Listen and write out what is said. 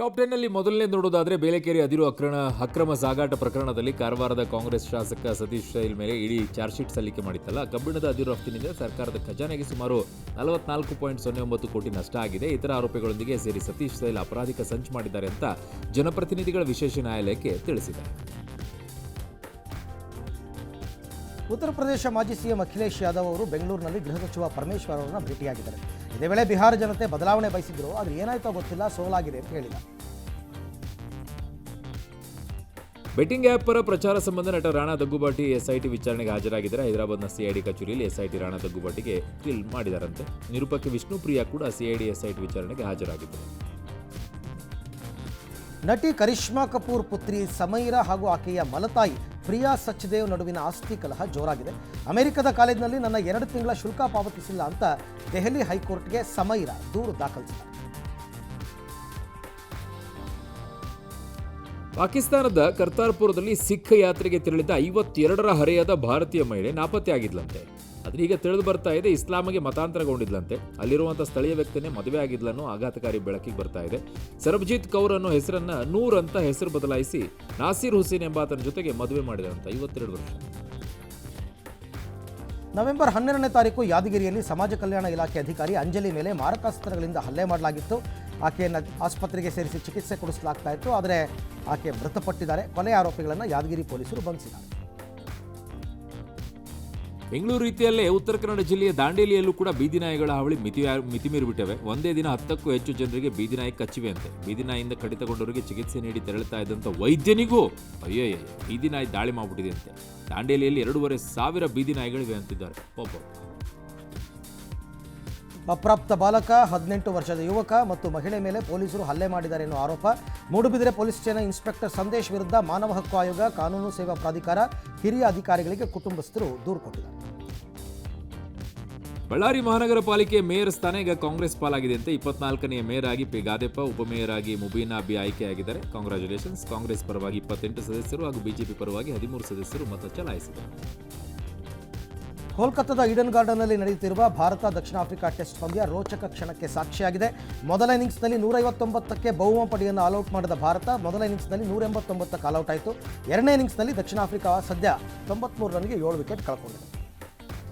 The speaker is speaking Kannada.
ಟಾಪ್ 10 ನಲ್ಲಿ ಮೊದಲನೇ ನೋಡೋದಾದ್ರೆ ಬೇಲೆಕೇರಿ ಅದಿರು ಅಕ್ರಮ ಸಾಗಾಟ ಪ್ರಕರಣದಲ್ಲಿ ಕಾರವಾರದ ಕಾಂಗ್ರೆಸ್ ಶಾಸಕ ಸತೀಶ್ ಶೈಲ್ ಮೇಲೆ ಇಡೀ ಚಾರ್ಜ್ ಶೀಟ್ ಸಲ್ಲಿಕೆ ಮಾಡಿತ್ತಲ್ಲ. ಕಬ್ಬಿಣದ ಅದಿರು ರಫ್ತಿನಿಂದ ಸರ್ಕಾರದ ಖಜಾನೆಗೆ ಸುಮಾರು 44.09 ಕೋಟಿ ನಷ್ಟ ಆಗಿದೆ. ಇತರ ಆರೋಪಿಗಳೊಂದಿಗೆ ಸೇರಿ ಸತೀಶ್ ಶೈಲ್ ಅಪರಾಧಿಕ ಸಂಚು ಮಾಡಿದ್ದಾರೆ ಅಂತ ಜನಪ್ರತಿನಿಧಿಗಳ ವಿಶೇಷ ನ್ಯಾಯಾಲಯಕ್ಕೆ ತಿಳಿಸಿದ್ದಾರೆ. ಉತ್ತರ ಪ್ರದೇಶ ಮಾಜಿ ಸಿಎಂ ಅಖಿಲೇಶ್ ಯಾದವ್ ಅವರು ಬೆಂಗಳೂರಿನಲ್ಲಿ ಗೃಹ ಸಚಿವ ಪರಮೇಶ್ವರ್ ಅವರನ್ನ ಭೇಟಿಯಾಗಿದ್ದಾರೆ. ಇದೇ ವೇಳೆ ಬಿಹಾರ ಜನತೆ ಬದಲಾವಣೆ ಬಯಸಿದ್ರು, ಆದರೆ ಏನಾಯ್ತೋ ಗೊತ್ತಿಲ್ಲ, ಸೋಲಾಗಿದೆ ಅಂತ ಹೇಳಿದ್ದಾರೆ. ಬೆಟ್ಟಿಂಗ್ ಆ್ಯಪ್ ಪರ ಪ್ರಚಾರ ಸಂಬಂಧ ನಟ ರಾಣಾ ದಗ್ಗುಬಾಟಿ ಎಸ್ಐಟಿ ವಿಚಾರಣೆಗೆ ಹಾಜರಾಗಿದ್ದಾರೆ. ಹೈದರಾಬಾದ್ನ ಸಿಐಡಿ ಕಚೇರಿಯಲ್ಲಿ ಎಸ್ಐಟಿ ರಾಣಾ ದಗ್ಗುಬಾಟಿಗೆ ಕಿಲ್ ಮಾಡಿದಾರಂತೆ. ನಿರೂಪಕಿ ವಿಷ್ಣುಪ್ರಿಯಾ ಕೂಡ ಸಿಐಡಿ ಎಸ್ಐಟಿ ವಿಚಾರಣೆಗೆ ಹಾಜರಾಗಿದ್ದರು. ನಟಿ ಕರಿಷ್ಮಾ ಕಪೂರ್ ಪುತ್ರಿ ಸಮೈರಾ ಹಾಗೂ ಆಕೆಯ ಮಲತಾಯಿ ಪ್ರಿಯಾ ಸಚ್ದೇವ್ ನಡುವಿನ ಆಸ್ತಿ ಕಲಹ ಜೋರಾಗಿದೆ. ಅಮೆರಿಕದ ಕಾಲೇಜಿನಲ್ಲಿ ನನ್ನ 2 ತಿಂಗಳ ಶುಲ್ಕ ಪಾವತಿಸಿಲ್ಲ ಅಂತ ದೆಹಲಿ ಹೈಕೋರ್ಟ್ಗೆ ಸಮೈರಾ ದೂರು ದಾಖಲಿಸಿದ್ದಾರೆ. ಪಾಕಿಸ್ತಾನದ ಕರ್ತಾರ್ಪುರದಲ್ಲಿ ಸಿಖ್ ಯಾತ್ರೆಗೆ ತೆರಳಿದ 52ರ ಹರೆಯದ ಭಾರತೀಯ ಮಹಿಳೆ ನಾಪತ್ತೆಯಾಗಿದ್ಲಂತೆ. ಆದರೆ ಈಗ ತಿಳಿದು ಬರ್ತಾ ಇದೆ, ಇಸ್ಲಾಮಿಗೆ ಮತಾಂತರಗೊಂಡಿದ್ಲಂತೆ. ಅಲ್ಲಿರುವಂಥ ಸ್ಥಳೀಯ ವ್ಯಕ್ತಿನೇ ಮದುವೆ ಆಗಿದ್ಲನ್ನೋ ಆಘಾತಕಾರಿ ಬೆಳಕಿಗೆ ಬರ್ತಾ ಇದೆ. ಸರ್ಬಜೀತ್ ಕೌರ್ ಅನ್ನೋ ಹೆಸರನ್ನ ನೂರ್ ಅಂತ ಹೆಸರು ಬದಲಾಯಿಸಿ ನಾಸೀರ್ ಹುಸೇನ್ ಎಂಬಾತನ ಜೊತೆಗೆ ಮದುವೆ ಮಾಡಿದಂತ 52 ವರ್ಷ. ನವೆಂಬರ್ 12ನೇ ತಾರೀಕು ಯಾದಗಿರಿಯಲ್ಲಿ ಸಮಾಜ ಕಲ್ಯಾಣ ಇಲಾಖೆ ಅಧಿಕಾರಿ ಅಂಜಲಿ ಮೇಲೆ ಮಾರಕಾಸ್ತ್ರಗಳಿಂದ ಹಲ್ಲೆ ಮಾಡಲಾಗಿತ್ತು. ಆಕೆಯನ್ನು ಆಸ್ಪತ್ರೆಗೆ ಸೇರಿಸಿ ಚಿಕಿತ್ಸೆ ಕೊಡಿಸಲಾಗ್ತಾ ಇತ್ತು, ಆದರೆ ಆಕೆ ಮೃತಪಟ್ಟಿದ್ದಾರೆ. ಕೊಲೆ ಆರೋಪಿಗಳನ್ನು ಯಾದಗಿರಿ ಪೊಲೀಸರು ಬಂಧಿಸಿದ್ದಾರೆ. ಬೆಂಗಳೂರು ರೀತಿಯಲ್ಲೇ ಉತ್ತರ ಕನ್ನಡ ಜಿಲ್ಲೆಯ ದಾಂಡೇಲಿಯಲ್ಲೂ ಕೂಡ ಬೀದಿನಾಯಿಗಳ ಹಾವಳಿ ಮಿತಿಮೀರಿಬಿಟ್ಟವೆ. ಒಂದೇ ದಿನ 10ಕ್ಕೂ ಹೆಚ್ಚು ಜನರಿಗೆ ಬೀದಿನಾಯಿ ಕಚ್ಚಿವೆ ಅಂತೆ. ಬೀದಿನಾಯಿಯಿಂದ ಕಡಿತಗೊಂಡವರಿಗೆ ಚಿಕಿತ್ಸೆ ನೀಡಿ ತೆರಳುತ್ತಾ ಇದ್ದಂಥ ವೈದ್ಯನಿಗೂ ಅಯ್ಯಯ್ಯ ಬೀದಿನಾಯಿ ದಾಳಿ ಮಾಡಿಬಿಟ್ಟಿದೆ ಅಂತೆ. ದಾಂಡೇಲಿಯಲ್ಲಿ 2,500 ಬೀದಿನಾಯಿಗಳಿವೆ ಅಂತಿದ್ದಾರೆ. ಅಪ್ರಾಪ್ತ ಬಾಲಕ, 18 ವರ್ಷದ ಯುವಕ ಮತ್ತು ಮಹಿಳೆ ಮೇಲೆ ಪೊಲೀಸರು ಹಲ್ಲೆ ಮಾಡಿದ್ದಾರೆ ಎನ್ನುವ ಆರೋಪ. ಮೂಡುಬಿದಿರೆ ಪೊಲೀಸ್ ಠಾಣೆ ಇನ್ಸ್ಪೆಕ್ಟರ್ ಸಂದೇಶ್ ವಿರುದ್ಧ ಮಾನವ ಹಕ್ಕು ಆಯೋಗ, ಕಾನೂನು ಸೇವಾ ಪ್ರಾಧಿಕಾರ, ಹಿರಿಯ ಅಧಿಕಾರಿಗಳಿಗೆ ಕುಟುಂಬಸ್ಥರು ದೂರು ಕೊಟ್ಟಿದ್ದಾರೆ. ಬಳ್ಳಾರಿ ಮಹಾನಗರ ಪಾಲಿಕೆ ಮೇಯರ್ ಸ್ಥಾನ ಈಗ ಕಾಂಗ್ರೆಸ್ ಪಾಲಾಗಿದೆ ಅಂತ 24ನೇ ಮೇಯರ್ ಆಗಿ ಪಿ ಗಾದೆಪ್ಪ, ಉಪಮೇಯರ್ ಆಗಿ ಮುಬೀನಾ ಬಿ ಆಯ್ಕೆಯಾಗಿದ್ದಾರೆ. ಕಾಂಗ್ರಾಚುಲೇಷನ್ಸ್. ಕಾಂಗ್ರೆಸ್ ಪರವಾಗಿ 28 ಸದಸ್ಯರು ಹಾಗೂ ಬಿಜೆಪಿ ಪರವಾಗಿ 13 ಸದಸ್ಯರು ಮತ ಚಲಾಯಿಸಿದರು. ಕೋಲ್ಕತ್ತಾದ ಈಡನ್ ಗಾರ್ಡನ್ನಲ್ಲಿ ನಡೆಯುತ್ತಿರುವ ಭಾರತ ದಕ್ಷಿಣ ಆಫ್ರಿಕಾ ಟೆಸ್ಟ್ ಪಂದ್ಯ ರೋಚಕ ಕ್ಷಣಕ್ಕೆ ಸಾಕ್ಷಿಯಾಗಿದೆ. ಮೊದಲ ಇನ್ನಿಂಗ್ಸ್ನಲ್ಲಿ 159ಕ್ಕೆ ಬಹುಮ ಪಡೆಯನ್ನು ಆಲ್ಔಟ್ ಮಾಡಿದ ಭಾರತ ಮೊದಲ ಇನ್ನಿಂಗ್ಸ್ನಲ್ಲಿ 189ಕ್ಕೆ ಆಲ್ಔಟ್ ಆಯಿತು. ಎರಡನೇ ಇನ್ನಿಂಗ್ಸ್ನಲ್ಲಿ ದಕ್ಷಿಣ ಆಫ್ರಿಕಾ ಸದ್ಯ 93 ರನ್ಗೆ 7 ವಿಕೆಟ್ ಕಳ್ಕೊಂಡಿದೆ.